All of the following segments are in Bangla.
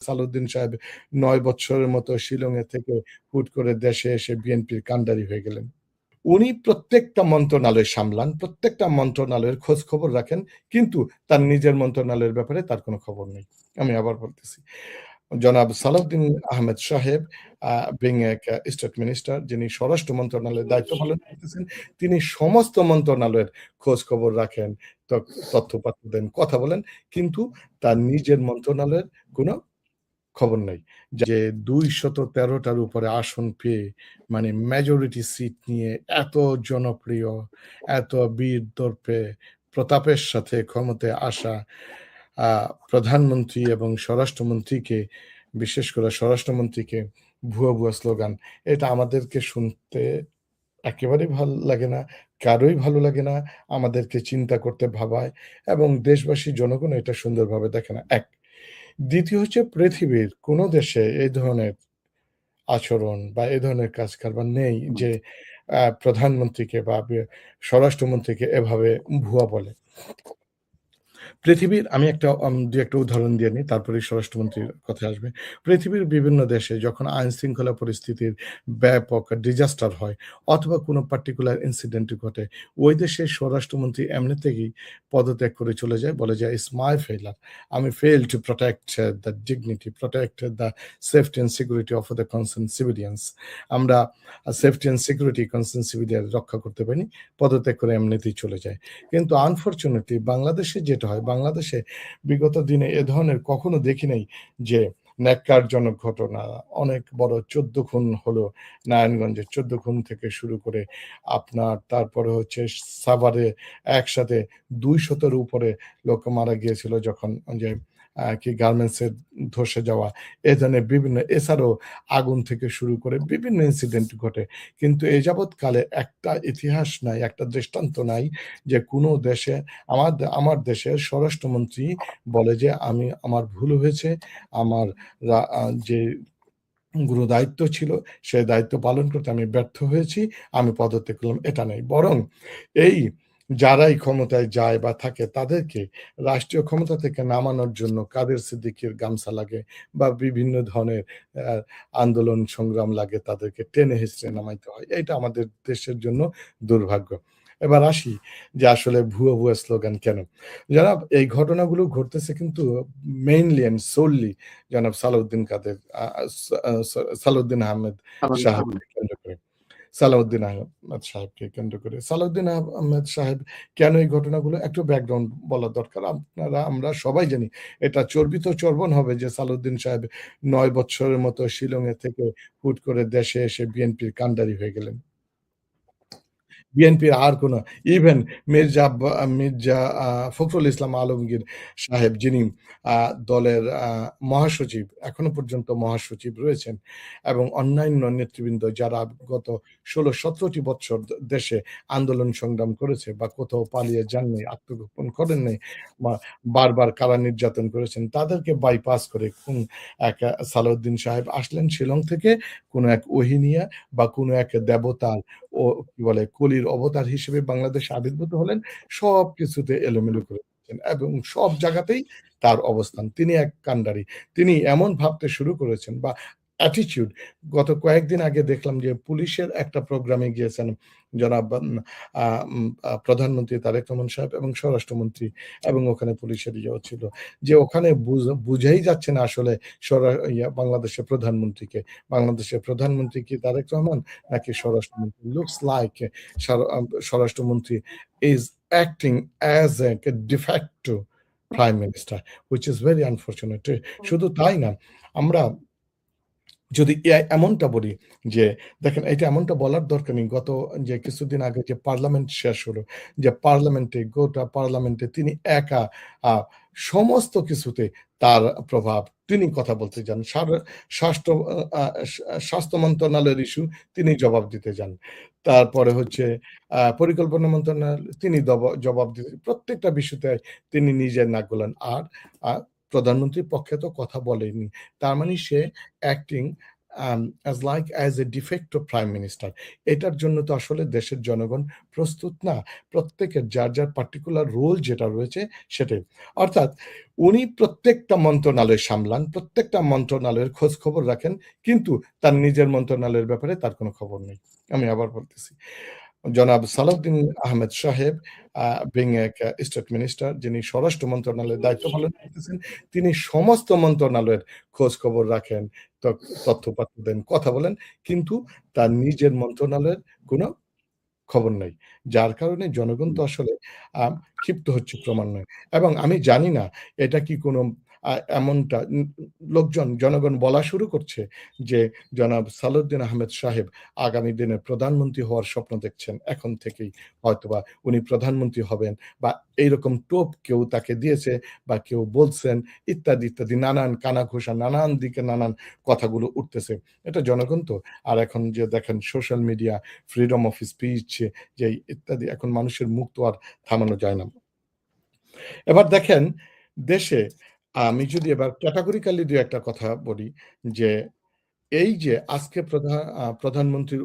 সালাউদ্দিন সাহেব ৯ বৎসরের মতো শিলংয়ে থেকে হুট করে দেশে এসে বিএনপির কান্ডারি হয়ে গেলেন। উনি প্রত্যেকটা মন্ত্রণালয় সামলান, প্রত্যেকটা মন্ত্রণালয়ের খোঁজ খবর রাখেন, কিন্তু তার নিজের মন্ত্রণালয়ের ব্যাপারে তার কোনো খবর নেই। আমি আবার বলতেছি। জনাব সালাউদ্দিন আহমেদ সাহেব বিং এ স্টেট মিনিস্টার, যিনি স্বরাষ্ট্র মন্ত্রণালয়ের দায়িত্ব পালন করতেছেন, তিনি সমস্ত মন্ত্রণালয়ের খোঁজ খবর রাখেন, তথ্য-উপাত্ত দেন, কথা বলেন, কিন্তু তার নিজের মন্ত্রণালয়ের কোনো খবর নাই। যে ২১৩টার উপরে আসন পেয়ে মানে মেজরিটি সিট নিয়ে এত জনপ্রিয়, এত বীর দর্পে প্রতাপের সাথে ক্ষমতায় আসা প্রধানমন্ত্রী এবং স্বরাষ্ট্রমন্ত্রীকে, বিশেষ করে স্বরাষ্ট্রমন্ত্রীকে ভুয়া, ভুয়া স্লোগান, এটা আমাদেরকে শুনতে একেবারেই ভাল লাগে না। কারোই ভালো লাগে না। আমাদেরকে চিন্তা করতে ভাবায় এবং দেশবাসী জনগণ এটা সুন্দরভাবে দেখে না। ১। দ্বিতীয় হচ্ছে পৃথিবীর কোনো দেশে এই ধরনের আচরণ বা এই ধরনের কাজ-কারবার নেই যে প্রধানমন্ত্রীকে বা স্বরাষ্ট্রমন্ত্রীকে এভাবে ভুয়া বলে। পৃথিবীর আমি একটা ২-১ টা উদাহরণ দিয়ে নিই, তারপরেই স্বরাষ্ট্রমন্ত্রীর কথায় আসবে। পৃথিবীর বিভিন্ন দেশে যখন আইন-শৃঙ্খলা পরিস্থিতির ব্যাপক ডিজাস্টার হয় অথবা কোনো পার্টিকুলার ইনসিডেন্ট ঘটে, ওই দেশের স্বরাষ্ট্রমন্ত্রী এমনিতেই পদত্যাগ করে চলে যায়। বলে যে, "ইটস মাই ফেইলিউর। আমি fail to protect the dignity, protect the safety and security of the concern civilians." আমরা safety and security concern civilian রক্ষা করতে পারিনি। পদত্যাগ করে এমনিতেই চলে যায়। কিন্তু আনফরচুনেটলি বাংলাদেশে যেটা হয়, বাংলাদেশে বিগত দিনে এ ধরনের কখনো দেখি নাই যে ন্যাক্কারজনক ঘটনা, অনেক বড় ১৪ খুন হলো নারায়ণগঞ্জে। ১৪ খুন থেকে শুরু করে আপনার তারপরে হচ্ছে সাভারে একসাথে ২০০ র উপরে লোক মারা গিয়েছিল যখন যে কি গার্মেন্টসের ধসে যাওয়া, এ ধরনের বিভিন্ন, এছাড়াও আগুন থেকে শুরু করে বিভিন্ন ইনসিডেন্ট ঘটে। কিন্তু এ যাবৎকালে একটা ইতিহাস নাই, একটা দৃষ্টান্ত নাই যে কোনো দেশে আমার দেশের স্বরাষ্ট্রমন্ত্রী বলে যে, আমার ভুল হয়েছে, আমার যে গুরুদায়িত্ব ছিল, সে দায়িত্ব পালন করতে আমি ব্যর্থ হয়েছি, আমি পদত্যাগ করলাম, এটা নেই। বরং এই যারাই ক্ষমতায় যায় বা থাকে তাদেরকে রাষ্ট্রীয় ক্ষমতা থেকে নামানোর জন্য কাদের সিদ্দিকীর গামছা লাগে বা বিভিন্ন ধরনের আ আন্দোলন সংগ্রাম লাগে, তাদেরকে টেনে হিঁচড়ে নামাইতে হয়। এইটা আমাদের দেশের জন্য দুর্ভাগ্য। এবার আসি যে আসলে ভুয়া, ভুয়া স্লোগান কেন? জনাব, এই ঘটনাগুলো ঘটতেছে কিন্তু মেইনলি এন্ড সোললি জনাব সালাউদ্দিন কাদের আ সা সা সালাউদ্দিন আহমেদ সালাউদ্দিন আহমেদ। সাহেবকে কেন্দ্র করে। সালাউদ্দিন আহমেদ সাহেবকে কেন্দ্র করে। সালাউদ্দিন আহমেদ সাহেব কেন এই ঘটনাগুলো, একটু ব্যাকগ্রাউন্ড বলা দরকার। আমরা সবাই জানি এটা চর্বিত চর্বণ হবে যে সালাউদ্দিন সাহেব ৯ বৎসরের মতো শিলংয়ে থেকে হুট করে দেশে এসে বিএনপির কান্ডারি হয়ে গেলেন। বিএনপির আর কোন, ইভেন মির্জা ফখরুল ইসলাম আলমগীর সাহেব, যিনি আ দলের মহাসচিব, এখনো পর্যন্ত মহাসচিব রয়েছেন, এবং অন্যান্য নেতৃবৃন্দ যারা গত ১৬-১৭ টি বৎসর দেশে আন্দোলন সংগ্রাম করেছে বা কোথাও পালিয়ে যাননি, আত্মগোপন করেন নাই, বা বারবার কারা নির্যাতন করেছেন, তাদেরকে বাইপাস করে এক সালাউদ্দিন সাহেব আসলেন শিলং থেকে কোন এক ওহী নিয়ে বা কোন এক দেবতার ও কি বলে কলির অবতার হিসেবে বাংলাদেশে আবির্ভূত হলেন। সবকিছুতে এলোমেলো করে দিচ্ছেন এবং সব জায়গাতেই তার অবস্থান। তিনি এক কান্ডারি। তিনি এমন ভাবতে শুরু করেছেন বা অ্যাটিটিউড, গত কয়েকদিন আগে দেখলাম যে পুলিশের একটা প্রোগ্রামে গিয়েছেন জনাব আ উম আ প্রধানমন্ত্রী তারেক রহমান সাহেব এবং স্বরাষ্ট্রমন্ত্রী, এবং ওখানে পুলিশের ইয়েও ছিল। যে ওখানে বুঝাই যাচ্ছে না আসলে বাংলাদেশের প্রধানমন্ত্রীকে। বাংলাদেশের প্রধানমন্ত্রী কি তারেক রহমান নাকি স্বরাষ্ট্রমন্ত্রী? লুকস লাইক স্বরাষ্ট্রমন্ত্রী is acting as a de facto prime minister, which is very unfortunate. শুধু তাই না, আমরা যদি এমনটা বলি যে, দেখেন এটা এমনটা বলার দরকার নেই। গত যে কিছুদিন আগে যে পার্লামেন্ট শেষ হলো, যে গোটা পার্লামেন্টে তিনি একা আ সমস্ত কিছুতে তার প্রভাব। তিনি কথা বলতে যান। স্বাস্থ্য আ স্বাস্থ্য মন্ত্রণালয়ের ইস্যু তিনি জবাব দিতে যান। তারপরে হচ্ছে পরিকল্পনা মন্ত্রণালয় তিনি জবাব দিতে, প্রত্যেকটা বিষয়তে তিনি নিজের নাক গলান। আর আ প্রধানমন্ত্রীর পক্ষে তো কথা বলেনি। তার মানে সে acting as a de facto prime minister. এটার জন্য তো আসলে দেশের জনগণ প্রস্তুত না। প্রত্যেকের যার পার্টিকুলার রোল যেটা রয়েছে সেটাই। অর্থাৎ উনি প্রত্যেকটা মন্ত্রণালয় সামলান, প্রত্যেকটা মন্ত্রণালয়ের খোঁজ খবর রাখেন, কিন্তু তার নিজের মন্ত্রণালয়ের ব্যাপারে তার কোনো খবর নেই। আমি আবার বলতেছি। জনাব সালাউদ্দিন আহমেদ সাহেব বিং এ স্টেট মিনিস্টার, যিনি স্বরাষ্ট্র মন্ত্রণালয়ের দায়িত্ব পালন করতেছেন, তিনি সমস্ত মন্ত্রণালয়ের খোঁজ খবর রাখেন, তথ্য-উপাত্ত দেন, কথা বলেন, কিন্তু তার নিজের মন্ত্রণালয়ের কোনো খবর নাই। যার কারণে জনগণ তো আসলে আ ক্ষিপ্ত হচ্ছে ক্রমান্বয়ে। এবং আমি জানি না এটা কি কোনো এমনটা লোকজন জনগণ বলা শুরু করছে যে জনাব সালাউদ্দিন আহমেদ সাহেব আগামী দিনে প্রধানমন্ত্রী হওয়ার স্বপ্ন দেখছেন। এখন থেকেই হয়তোবা উনি প্রধানমন্ত্রী হবেন, বা এইরকম টোপ কেউ তাকে দিয়েছে বা কেউ বলছেন, ইত্যাদি, ইত্যাদি নানান কানাঘুষা, নানান দিকে নানান কথাগুলো উঠতেছে। এটা জনগণ তো। আর এখন যে দেখেন social media, freedom of speech, যে ইত্যাদি, এখন মানুষের মুখ তো আর থামানো যায় না। এবার দেখেন দেশে, আমি যদি এবার ক্যাটেগরিক্যালি ২-১ টা কথা বলি, যে এই যে আজকে প্রধানমন্ত্রী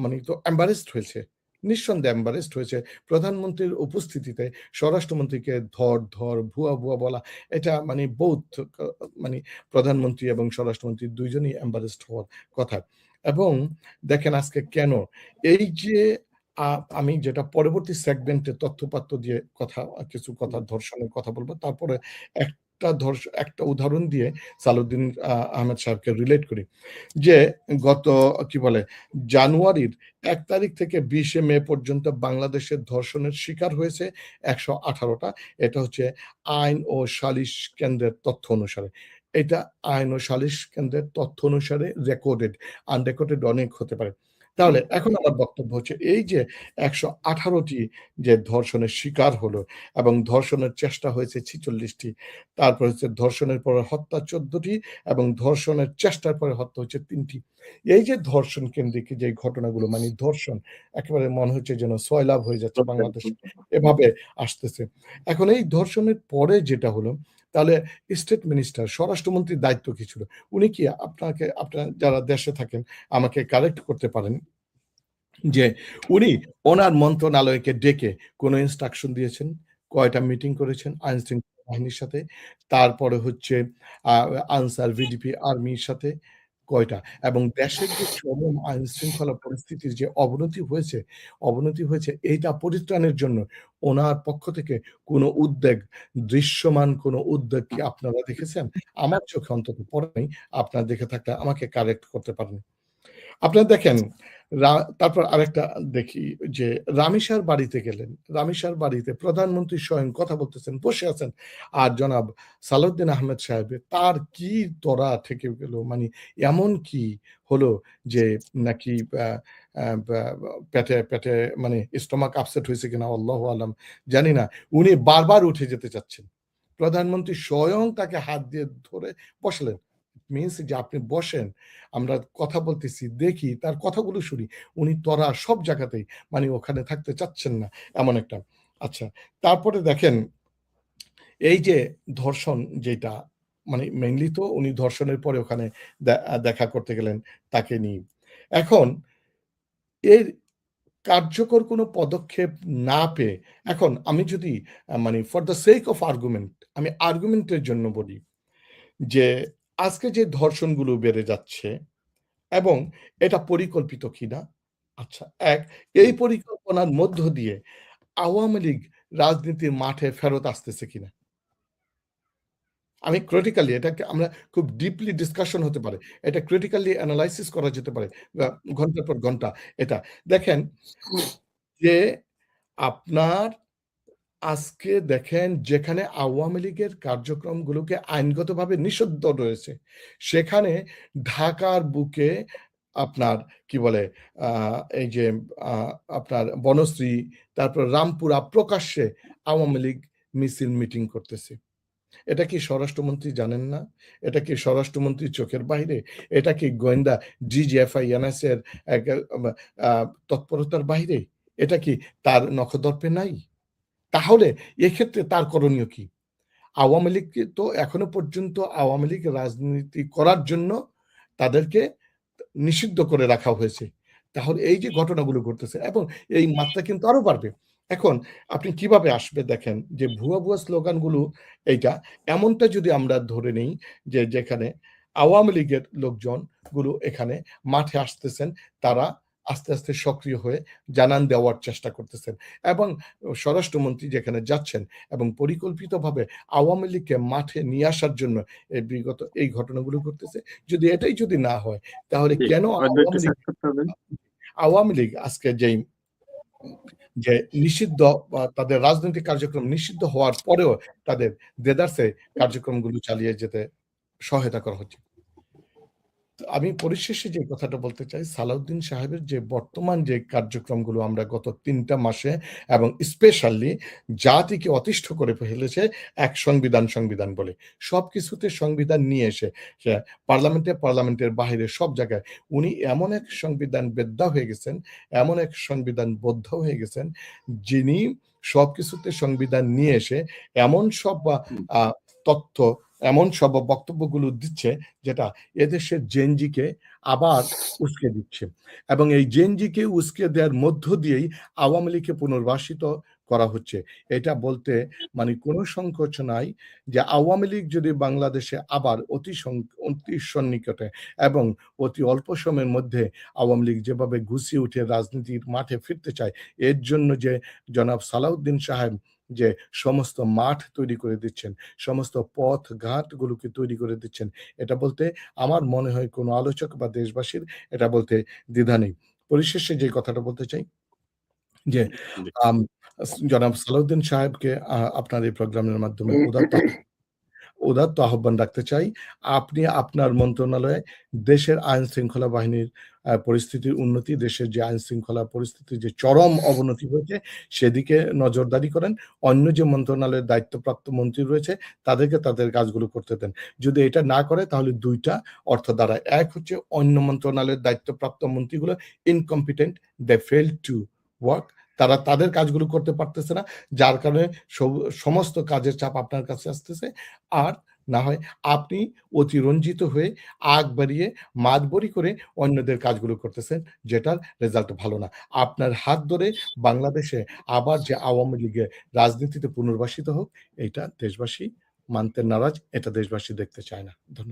মানে তো এম্বারেসড হয়েছে। নিঃসন্দেহে এম্বারেসড হয়েছে। প্রধানমন্ত্রীর উপস্থিতিতে স্বরাষ্ট্রমন্ত্রীকে ধর, ভুয়া বলা, এটা মানে মানে প্রধানমন্ত্রী এবং স্বরাষ্ট্রমন্ত্রী ২ জনই এম্বারেসড হওয়ার কথা। এবং দেখেন আজকে কেন? এই যে আ আমি যেটা পরবর্তী সেগমেন্টে তথ্যপাত্র দিয়ে কিছু কথা ধর্ষণের কথা বলব। তারপরে একটা উদাহরণ দিয়ে সালাউদ্দিন আহমেদ সাহেবকে রিলেট করি। যে গত কি বলে জানুয়ারির ১ তারিখ থেকে ২০শে মে পর্যন্ত বাংলাদেশের ধর্ষণের শিকার হয়েছে ১১৮ টা। এটা হচ্ছে আইন ও সালিশ কেন্দ্রের তথ্য অনুসারে। এটা আইন ও সালিশ কেন্দ্রের তথ্য অনুসারে রেকর্ডেড, আনরেকর্ডেড অনেক হতে পারে। তাহলে এখন আমার বক্তব্য হচ্ছে এই যে ১১৮ টি যে ধর্ষণের শিকার হলো এবং ধর্ষণের চেষ্টা হয়েছে ৪৬ টি। তারপর হচ্ছে ধর্ষণের পরে হত্যা ১৪ টি এবং ধর্ষণের চেষ্টার পরে হত্যা হচ্ছে ৩ টি। এই যে ধর্ষণ কেন্দ্রিক যে ঘটনাগুলো, মানে ধর্ষণ একেবারে মনে হচ্ছে যেন সয়লাব হয়ে যাচ্ছে বাংলাদেশে, এভাবে আসতেছে। এখন এই ধর্ষণের পরে যেটা হলো, তাহলে স্টেট মিনিস্টার, স্বরাষ্ট্রমন্ত্রীর দায়িত্ব কি ছিল? উনি কি আপনারা যারা দেশে থাকেন আমাকে কারেক্ট করতে পারেন যে উনি ওনার মন্ত্রণালয়কে ডেকে কোন ইনস্ট্রাকশন দিয়েছেন? কয়টা মিটিং করেছেন আইনশৃঙ্খলা বাহিনীর সাথে? তারপরে হচ্ছে আ আনসার ভিডিপি আর্মির সাথে কয়টা? এবং দেশের যে চরম আইনশৃঙ্খলা পরিস্থিতির যে অবনতি হয়েছে এইটা পরিত্রাণের জন্য ওনার পক্ষ থেকে কোন উদ্বেগ, দৃশ্যমান কোন উদ্বেগ কি আপনারা দেখেছেন? আমার চোখে অন্তত পড়ে নাই। আপনারা দেখে থাকলে আমাকে কারেক্ট করতে পারেন। আপনারা দেখেন, রা তারপর আরেকটা দেখি যে রামিসার বাড়িতে গেলেন। রামিসার বাড়িতে প্রধানমন্ত্রী স্বয়ং কথা বলতেছেন, বসে আছেন। আর জনাব সালাউদ্দিন আহমেদ সাহেব তার কি ত্বরা ঠেকে গেল? মানে এমন কি হলো যে নাকি আ আ বা পেটে মানে স্টমাক আপসেট হয়েছে কিনা আল্লাহু আলাম, জানি না। উনি বারবার উঠে যেতে চাচ্ছেন। প্রধানমন্ত্রী স্বয়ং তাকে হাত দিয়ে ধরে বসালেন। মিনস যে আপনি বসেন, আমরা কথা বলতেছি, দেখি, তার কথাগুলো শুনি। উনি ত্বরা সব জায়গাতেই, মানে ওখানে থাকতে চাচ্ছেন না, এমন একটা। আচ্ছা, তারপরে দেখেন এই যে ধর্ষণ যেটা, মানে মেইনলি তো উনি ধর্ষণের পরে ওখানে দেখা করতে গেলেন তাকে নিয়ে। এখন এর কার্যকর কোনো পদক্ষেপ না পেয়ে, এখন আমি যদি মানে for the sake of argument, আমি আর্গুমেন্টের জন্য বলি যে আজকে যে ধর্ষণগুলো বেড়ে যাচ্ছে এবং এটা পরিকল্পিত কিনা? আচ্ছা, এই পরিকল্পনার মধ্য দিয়ে আওয়ামী লীগ রাজনীতির মাঠে ফেরত আসতেছে কিনা? আমি ক্রিটিক্যালি এটাকে আমরা খুব ডিপলি ডিসকাশন হতে পারে। এটা ক্রিটিক্যালি এনালাইসিস করা যেতে পারে। আ ঘন্টার পর ঘন্টা এটা। দেখেন যে আপনার আজকে দেখেন যেখানে আওয়ামী লীগের কার্যক্রমগুলোকে আইনগতভাবে নিষিদ্ধ রয়েছে, সেখানে ঢাকার বুকে আপনার কি বলে আ এই যে আ আপনার বনশ্রী, তারপর রামপুরা প্রকাশ্যে আওয়ামী লীগ মিছিল মিটিং করতেছে। এটা কি স্বরাষ্ট্রমন্ত্রী জানেন না? এটা কি স্বরাষ্ট্রমন্ত্রীর চোখের বাইরে? এটা কি গোয়েন্দা ডিজিএফআই, এনএসএ এর এক আ তৎপরতার বাইরে? এটা কি তার নখদর্পে নাই? তাহলে এক্ষেত্রে তার করণীয় কি? আওয়ামী লীগকে তো এখনো পর্যন্ত আওয়ামী লীগ রাজনীতি করার জন্য তাদেরকে নিষিদ্ধ করে রাখা হয়েছে। তাহলে এই যে ঘটনাগুলো ঘটতেছে এবং এই মাত্রা কিন্তু আরো বাড়বে। এখন আপনি কিভাবে আসবে দেখেন যে ভুয়া স্লোগানগুলো এইটা এমনটা যদি আমরা ধরে নেই যে যেখানে আওয়ামী লীগের লোকজনগুলো এখানে মাঠে আসতেছেন, তারা আস্তে সক্রিয় হয়ে জানান দেওয়ার চেষ্টা করতেছেন এবং স্বরাষ্ট্রমন্ত্রী যেখানে যাচ্ছেন এবং পরিকল্পিতভাবে আওয়ামী লীগকে মাঠে নিয়ে আসার জন্য বিগত এই ঘটনাগুলো ঘটতেছে। যদি এটাই যদি না হয় তাহলে জি, কেন হয়তো একটু শেষ করতে হবে। আওয়ামী লীগ আজকে যে নিষিদ্ধ বা তাদের রাজনৈতিক কার্যক্রম নিষিদ্ধ হওয়ার পরেও তাদের দেদারসে কার্যক্রমগুলো চালিয়ে যেতে সহায়তা করা হচ্ছে। আমি পরিশেষে যে কথাটা বলতে চাই, সালাউদ্দিন সাহেবের যে বর্তমান যে কার্যক্রমগুলো আমরা গত ৩ টা মাসে এবং স্পেশালি জাতিকে অতিষ্ঠ করে ফেলেছে এক সংবিধান বলে। সবকিছুতে সংবিধান নিয়ে এসে সে পার্লামেন্টের বাহিরে সব জায়গায় উনি এমন এক সংবিধান বেদ্যা হয়ে গেছেন, এমন এক সংবিধান বদ্ধ হয়ে গেছেন, যিনি সবকিছুতে সংবিধান নিয়ে এসে এমন সব আ তথ্য, এমন সব বক্তব্যগুলো দিচ্ছে যেটা এদেশের জেনজিকে আবার উস্কে দিচ্ছে এবং এই জেনজিকে উস্কে দেওয়ার মধ্য দিয়েই আওয়ামী লীগকে পুনর্বাসিত করা হচ্ছে। এটা বলতে মানে কোনো সংকোচ নাই যে আওয়ামী লীগ যদি বাংলাদেশে আবার অতি সন্নিকটে এবং অতি অল্প সময়ের মধ্যে আওয়ামী লীগ যেভাবে গুছিয়ে উঠে রাজনীতির মাঠে ফিরতে চায়, এর জন্য যে জনাব সালাউদ্দিন সাহেব যে সমস্ত মাঠ তৈরি করে দিচ্ছেন, সমস্ত পথ ঘাটগুলোকে তৈরি করে দিচ্ছেন, এটা বলতে আমার মনে হয় কোনো আলোচক বা দেশবাসীর এটা বলতে দ্বিধা নেই। পরিশেষে যে কথাটা বলতে চাই যে জি। আম জনাব সালাউদ্দিন সাহেবকে আপনার এই প্রোগ্রামের মাধ্যমে উদাত্ত আহ্বান রাখতে চাই। আপনি আপনার মন্ত্রণালয়ে দেশের আইন শৃঙ্খলা বাহিনীর পরিস্থিতির উন্নতি, দেশের যে আইন শৃঙ্খলা পরিস্থিতির যে চরম অবনতি হয়েছে সেদিকে নজরদারি করেন। অন্য যে মন্ত্রণালয়ের দায়িত্বপ্রাপ্ত মন্ত্রী রয়েছে তাদেরকে তাদের কাজগুলো করতে দেন। যদি এটা না করে তাহলে ২ টা অর্থ দাঁড়ায়। এক হচ্ছে অন্য মন্ত্রণালয়ের দায়িত্বপ্রাপ্ত মন্ত্রীগুলো incompetent, they fail to work, তারা তাদের কাজগুলো করতে পারতেছে না। যার কারণে সমস্ত কাজের চাপ আপনার কাছে আসতেছে। আর না হয় আপনি অতিরঞ্জিত হয়ে আগ বাড়িয়ে মাতবরি করে অন্যদের কাজগুলো করতেছেন, যেটার রেজাল্ট ভালো না। আপনার হাত ধরে বাংলাদেশে আবার যে আওয়ামী লীগের রাজনীতিতে পুনর্বাসিত হোক, এইটা দেশবাসী মানতে নারাজ, এটা দেশবাসী দেখতে চায় না। ধন্যবাদ।